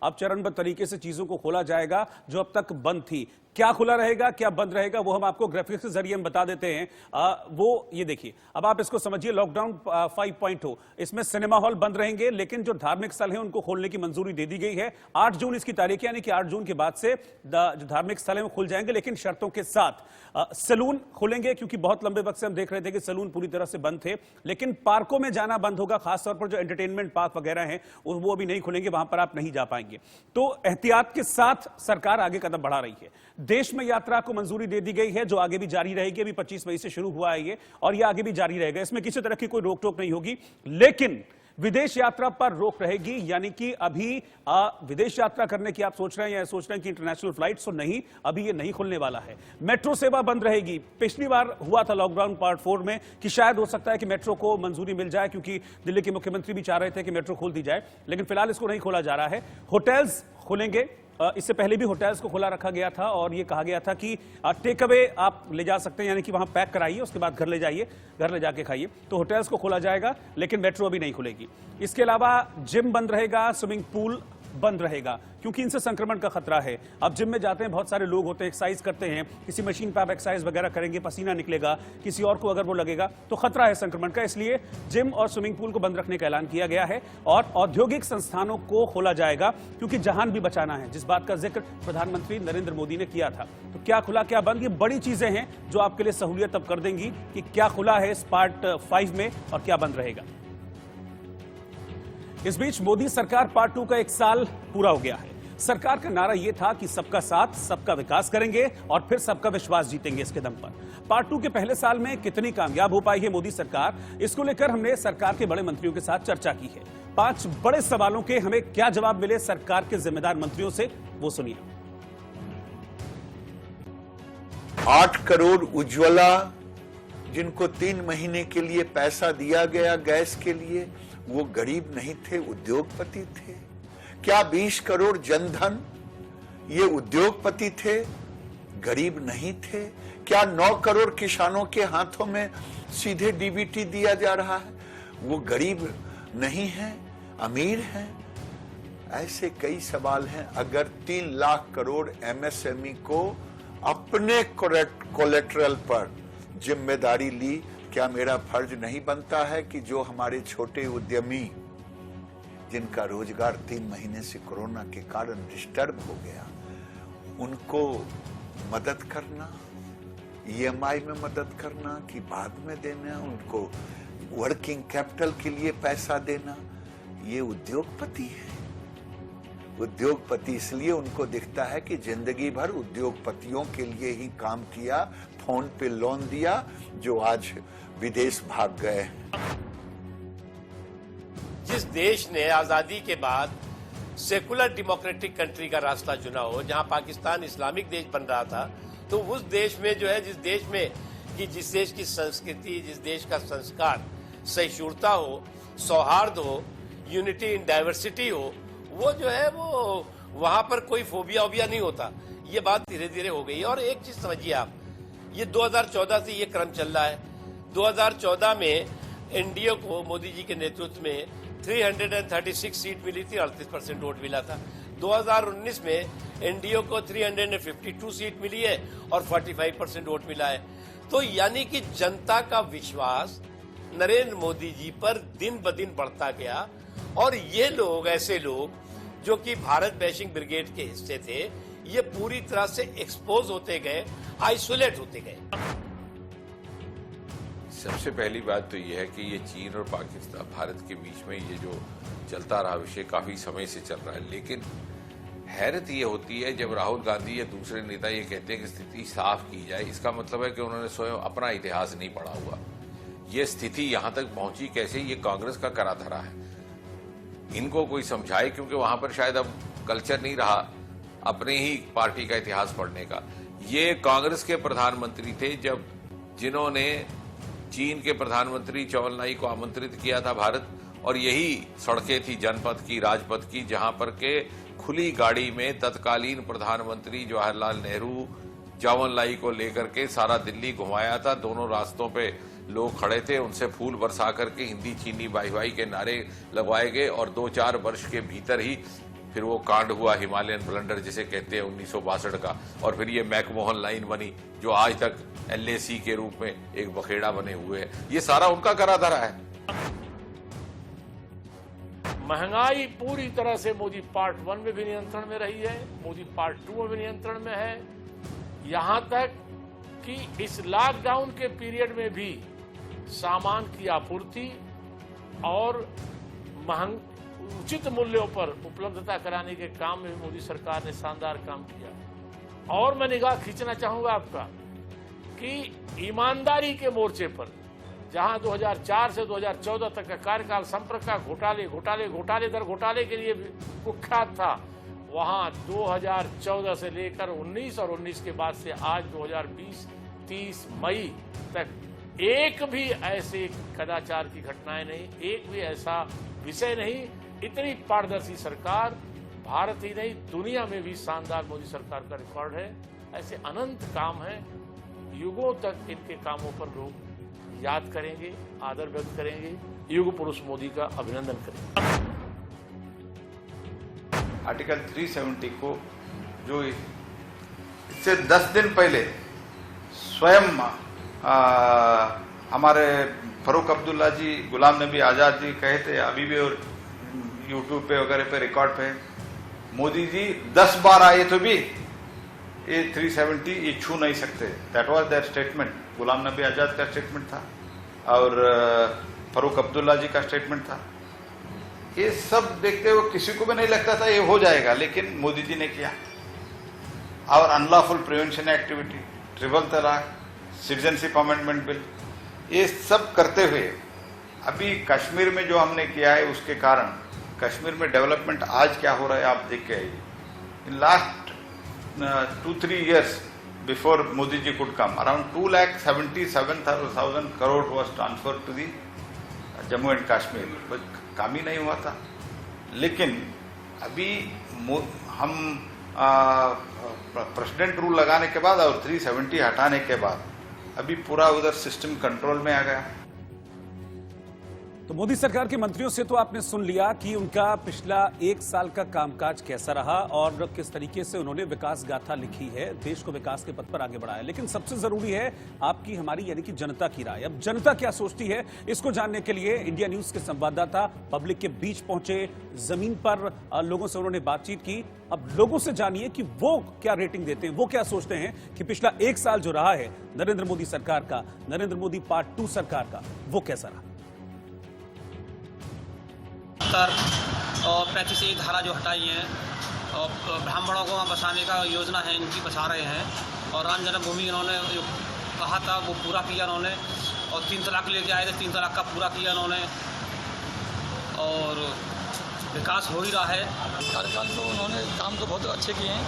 अब चरणबद्ध तरीके से चीजों को खोला जाएगा जो अब तक बंद थी। क्या खुला रहेगा, क्या बंद रहेगा, वो हम आपको ग्राफिक्स के जरिए हम बता देते हैं। वो ये देखिए, अब आप इसको समझिए, लॉकडाउन 5.0, इसमें सिनेमा हॉल बंद रहेंगे, लेकिन जो धार्मिक स्थल हैं उनको खोलने की मंजूरी दे दी गई है। 8 जून इसकी तारीख, यानी कि 8 जून के बाद से जो धार्मिक स्थल हैं वो खुल जाएंगे, लेकिन शर्तों के साथ। सैलून खुलेंगे, क्योंकि बहुत लंबे वक्त से हम देख रहे थे कि सैलून पूरी तरह से बंद थे, लेकिन पार्कों में जाना बंद होगा, खासतौर पर जो एंटरटेनमेंट पार्क वगैरह हैं वो अभी नहीं खुलेंगे, वहां पर आप नहीं जा पाएंगे। तो एहतियात के साथ सरकार आगे कदम बढ़ा रही है। देश में यात्रा को मंजूरी दे दी गई है, जो आगे भी जारी रहेगी। अभी 25 मई से शुरू हुआ है ये, और ये आगे भी जारी रहेगा, इसमें किसी तरह की कोई रोक टोक नहीं होगी। लेकिन विदेश यात्रा पर रोक रहेगी, यानी कि अभी विदेश यात्रा करने की आप सोच रहे हैं या सोच रहे हैं कि इंटरनेशनल फ्लाइट्स, तो नहीं, अभी ये नहीं खुलने वाला है। मेट्रो सेवा बंद रहेगी। पिछली बार हुआ था लॉकडाउन पार्ट 4 में कि शायद हो सकता है कि मेट्रो को मंजूरी मिल जाए, क्योंकि दिल्ली के मुख्यमंत्री भी चाह रहे थे कि मेट्रो खोल दी जाए, लेकिन फिलहाल इसको नहीं खोला जा रहा है। होटल्स खुलेंगे, इससे पहले भी होटल्स को खुला रखा गया था और ये कहा गया था कि टेक अवे आप ले जा सकते हैं, यानी कि वहां पैक कराइए, उसके बाद घर ले जाइए, घर ले जाके खाइए। तो होटल्स को खोला जाएगा, लेकिन मेट्रो अभी नहीं खुलेगी। इसके अलावा जिम बंद रहेगा, स्विमिंग पूल बंद रहेगा, क्योंकि इनसे संक्रमण का खतरा है। अब जिम में जाते हैं, बहुत सारे लोग होते हैं, एक्सरसाइज करते हैं, किसी मशीन पर आप एक्सरसाइज वगैरह करेंगे, पसीना निकलेगा, किसी और को अगर वो लगेगा तो खतरा है संक्रमण का, इसलिए जिम और स्विमिंग पूल को बंद रखने का ऐलान किया गया है। और औद्योगिक संस्थानों को खोला जाएगा, क्योंकि जहान भी बचाना है, जिस बात का जिक्र प्रधानमंत्री नरेंद्र मोदी ने किया था। तो क्या खुला क्या बंद, ये बड़ी चीजें हैं जो आपके लिए सहूलियत अब कर देंगी कि क्या खुला है इस पार्ट 5 में और क्या बंद रहेगा। इस बीच मोदी सरकार पार्ट 2 का 1 साल पूरा हो गया है। सरकार का नारा यह था कि सबका साथ, सबका विकास करेंगे और फिर सबका विश्वास जीतेंगे इसके दम पर। पार्ट 2 के पहले साल में कितनी कामयाब हो पाई है मोदी सरकार, इसको लेकर हमने सरकार के बड़े मंत्रियों के साथ चर्चा की है। 5 बड़े सवालों के हमें क्या जवाब मिले सरकार के जिम्मेदार मंत्रियों से, वो सुनिए। 8 करोड़ उज्ज्वला, जिनको 3 महीने के लिए पैसा दिया गया गैस के लिए, वो गरीब नहीं थे, उद्योगपति थे। क्या 20 करोड़ जनधन, ये उद्योगपति थे, गरीब नहीं थे। क्या 9 करोड़ किसानों के हाथों में सीधे डीबीटी दिया जा रहा है, वो गरीब नहीं है, अमीर हैं। ऐसे कई सवाल हैं। अगर 3 लाख करोड़ एमएसएमई को अपने कोलेटरल पर जिम्मेदारी ली, क्या मेरा फर्ज नहीं बनता है कि जो हमारे छोटे उद्यमी, जिनका रोजगार 3 महीने से कोरोना के कारण डिस्टर्ब हो गया, उनको मदद करना, ईएमआई में मदद करना कि बाद में देना, उनको वर्किंग कैपिटल के लिए पैसा देना। ये उद्योगपति है। उद्योगपति इसलिए उनको दिखता है कि जिंदगी भर उद्योगपतियों के लिए ही काम किया, फोन पे लोन दिया, जो आज विदेश भाग गए। जिस देश ने आजादी के बाद सेकुलर डेमोक्रेटिक कंट्री का रास्ता चुना हो, जहां पाकिस्तान इस्लामिक देश बन रहा था, तो उस देश में जो है, जिस देश की संस्कृति, जिस देश का संस्कार सहिष्णुता हो, सौहार्द हो, यूनिटी इन डाइवर्सिटी हो, वो जो है वो वहां पर कोई फोबिया वोबिया नहीं होता। ये बात धीरे धीरे हो गई। और एक चीज समझिए आप, ये 2014 से ये क्रम चल रहा है। 2014 में एनडीए को मोदी जी के नेतृत्व में 336 सीट मिली थी, 38% वोट मिला था। 2019 में एनडीए को 352 सीट मिली है और 45% वोट मिला है। तो यानी कि जनता का विश्वास नरेंद्र मोदी जी पर दिन ब दिन बढ़ता गया। और ये लोग, ऐसे लोग जो कि भारत बैशिंग ब्रिगेड के हिस्से थे, ये पूरी तरह से एक्सपोज होते गए, आइसोलेट होते गए। सबसे पहली बात तो यह है कि ये चीन और पाकिस्तान, भारत के बीच में ये जो चलता रहा विषय काफी समय से चल रहा है। लेकिन हैरत ये होती है जब राहुल गांधी या दूसरे नेता ये कहते हैं कि स्थिति साफ की जाए, इसका मतलब है कि उन्होंने स्वयं अपना इतिहास नहीं पढ़ा हुआ। ये स्थिति यहां तक पहुंची कैसे, ये कांग्रेस का करा धरा है। इनको कोई समझाए, क्योंकि वहां पर शायद अब कल्चर नहीं रहा अपने ही पार्टी का इतिहास पढ़ने का। ये कांग्रेस के प्रधानमंत्री थे जब जिन्होंने चीन के प्रधानमंत्री चौवलनाई को आमंत्रित किया था भारत, और यही सड़कें थी जनपथ की, राजपथ की, जहां पर के खुली गाड़ी में तत्कालीन प्रधानमंत्री जवाहरलाल नेहरू चौवलनाई को लेकर के सारा दिल्ली घुमाया था। दोनों रास्तों पे लोग खड़े थे, उनसे फूल बरसा करके हिंदी चीनी भाई भाई के नारे लगवाए गए और 2-4 वर्ष के भीतर ही फिर वो कांड हुआ हिमालयन ब्लंडर जिसे कहते हैं 1962 का, और फिर ये मैकमोहन लाइन बनी जो आज तक LAC के रूप में एक बखेड़ा बने हुए है। ये सारा उनका करा धरा है। महंगाई पूरी तरह से मोदी पार्ट 1 में भी नियंत्रण में रही है, मोदी पार्ट 2 में भी नियंत्रण में है। यहां तक कि इस लॉकडाउन के पीरियड में भी सामान की आपूर्ति और उचित मूल्यों पर उपलब्धता कराने के काम में भी मोदी सरकार ने शानदार काम किया। और मैं निगाह खींचना चाहूंगा आपका कि ईमानदारी के मोर्चे पर जहां 2004 से 2014 तक का कार्यकाल संपर्क का घोटाले दर घोटाले के लिए कुख्यात था, वहां 2014 से लेकर 19 और 19 के बाद से आज 2020 30 मई तक एक भी ऐसे कदाचार की घटनाएं नहीं, एक भी ऐसा विषय नहीं। इतनी पारदर्शी सरकार भारत ही नहीं दुनिया में भी शानदार मोदी सरकार का रिकॉर्ड है। ऐसे अनंत काम हैं, युगों तक इनके कामों पर लोग याद करेंगे, आदर व्यक्त करेंगे, युग पुरुष मोदी का अभिनंदन करेंगे। आर्टिकल 370 को जो इससे 10 दिन पहले स्वयं हमारे फारूक अब्दुल्ला जी, गुलाम नबी आजाद जी कहे थे, अभी भी और यूट्यूब पे वगैरह पे रिकॉर्ड पे, मोदी जी 10 बार आए तो भी ये 370 ये छू नहीं सकते। That was their statement. Ghulam Nabi Azad का स्टेटमेंट था और फारूक अब्दुल्ला जी का स्टेटमेंट था। ये सब देखते हुए किसी को भी नहीं लगता था ये हो जाएगा, लेकिन मोदी जी ने किया। और अनलॉफुल प्रिवेंशन एक्टिविटी, ट्रिपल तलाक, सिटीजनशिप अमेंडमेंट बिल, ये सब करते हुए अभी कश्मीर में जो हमने किया है उसके कारण कश्मीर में डेवलपमेंट आज क्या हो रहा है आप देख के आइए। In last 2-3 years before Modi ji could come, around 2,77,000 crore was transferred to the Jammu and Kashmir, but काम ही नहीं हुआ था। लेकिन अभी हम प्रेसिडेंट रूल लगाने के बाद और 370 हटाने के बाद अभी पूरा उधर सिस्टम कंट्रोल में आ गया। तो मोदी सरकार के मंत्रियों से तो आपने सुन लिया कि उनका पिछला 1 साल का कामकाज कैसा रहा और किस तरीके से उन्होंने विकास गाथा लिखी है, देश को विकास के पथ पर आगे बढ़ाया। लेकिन सबसे जरूरी है आपकी, हमारी यानी कि जनता की राय। अब जनता क्या सोचती है इसको जानने के लिए इंडिया न्यूज के संवाददाता पब्लिक के बीच पहुंचे, जमीन पर लोगों से उन्होंने बातचीत की। अब लोगों से जानिए कि वो क्या रेटिंग देते हैं, वो क्या सोचते हैं कि पिछला 1 साल जो रहा है नरेंद्र मोदी सरकार का, नरेंद्र मोदी पार्ट 2 सरकार का, वो कैसा रहा। और 35A धारा जो हटाई है और ब्राह्मणों को वहाँ बसाने का योजना है, इनकी बसा रहे हैं। और राम जन्मभूमि इन्होंने जो कहा था वो पूरा किया इन्होंने, और 3 तलाक लेके आए थे, 3 तलाक का पूरा किया इन्होंने, और विकास हो ही रहा है। कार्यकाल तो उन्होंने काम तो बहुत अच्छे किए हैं।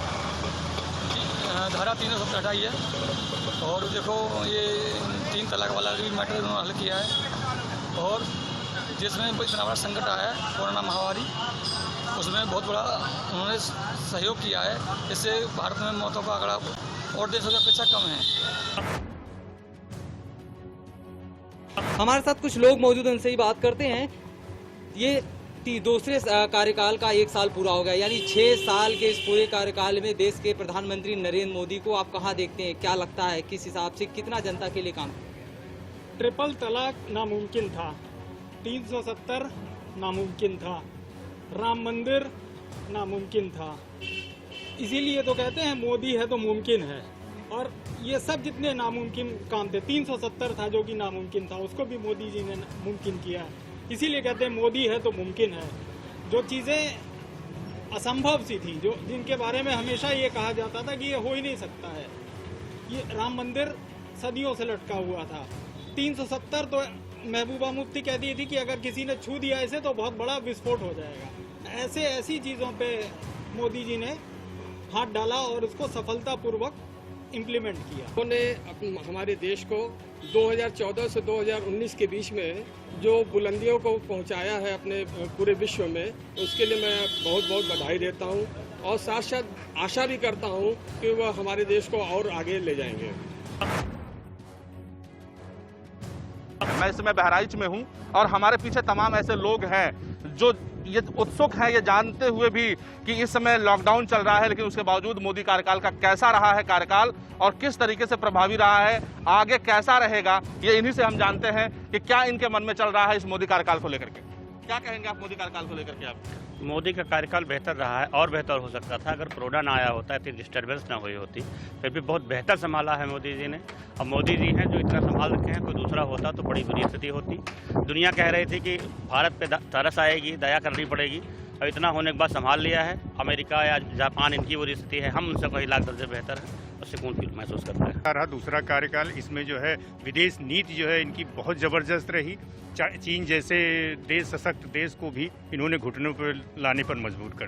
धारा 370 हटाई है और देखो ये 3 तलाक वाला भी मैटर उन्होंने हल किया है। और जिसमें इतना बड़ा संकट आया है कोरोना महामारी, उसमें बहुत बड़ा उन्होंने सहयोग किया है। इससे भारत में मौतों का आंकड़ा और देशों की अपेक्षा कम है। हमारे साथ कुछ लोग मौजूद हैं, उनसे ही बात करते हैं। ये दूसरे कार्यकाल का 1 साल पूरा हो गया, यानी 6 साल के इस पूरे कार्यकाल में देश के प्रधानमंत्री नरेंद्र मोदी को आप कहाँ देखते हैं? क्या लगता है किस हिसाब से कितना जनता के लिए काम? ट्रिपल तलाक नामुमकिन था, 370 नामुमकिन था, राम मंदिर नामुमकिन था। इसीलिए तो कहते हैं मोदी है तो मुमकिन है। और ये सब जितने नामुमकिन काम थे, 370 था जो कि नामुमकिन था, उसको भी मोदी जी ने मुमकिन किया है। इसीलिए कहते हैं मोदी है तो मुमकिन है। जो चीज़ें असंभव सी थी, जो जिनके बारे में हमेशा ये कहा जाता था कि ये हो ही नहीं सकता है, ये राम मंदिर सदियों से लटका हुआ था। 370 तो महबूबा मुफ्ती कहती थी कि अगर किसी ने छू दिया इसे तो बहुत बड़ा विस्फोट हो जाएगा। ऐसी चीज़ों पे मोदी जी ने हाथ डाला और उसको सफलतापूर्वक इम्प्लीमेंट किया। उन्होंने हमारे देश को 2014 से 2019 के बीच में जो बुलंदियों को पहुंचाया है अपने पूरे विश्व में, उसके लिए मैं बहुत बहुत बधाई देता हूं और साथ साथ आशा भी करता हूं कि वह हमारे देश को और आगे ले जाएंगे। मैं इस समय बहराइच में हूं और हमारे पीछे तमाम ऐसे लोग हैं जो ये उत्सुक हैं, ये जानते हुए भी कि इस समय लॉकडाउन चल रहा है, लेकिन उसके बावजूद मोदी कार्यकाल का कैसा रहा है कार्यकाल और किस तरीके से प्रभावी रहा है, आगे कैसा रहेगा, ये इन्हीं से हम जानते हैं कि क्या इनके मन में चल रहा है इस मोदी कार्यकाल को लेकर के। क्या कहेंगे आप मोदी कार्यकाल को लेकर के? आप मोदी का कार्यकाल बेहतर रहा है और बेहतर हो सकता था अगर कोरोना ना आया होता, इतनी डिस्टर्बेंस ना हुई होती। फिर भी बहुत बेहतर संभाला है मोदी जी ने। अब मोदी जी हैं जो इतना संभाल रखे हैं, कोई दूसरा होता तो बड़ी बुरी स्थिति होती। दुनिया कह रही थी कि भारत पे तरस आएगी, दया करनी पड़ेगी, और इतना होने के बाद संभाल लिया है। अमेरिका या जापान इनकी बुरी स्थिति है, हम उनसे कई लाख दर्जे बेहतर है और सुकून फील महसूस करते हैं। रहा दूसरा कार्यकाल, इसमें जो है विदेश नीति जो है इनकी बहुत ज़बरदस्त रही। चीन जैसे देश, सशक्त देश को भी इन्होंने घुटनों पर लाने पर मजबूर कर दिया।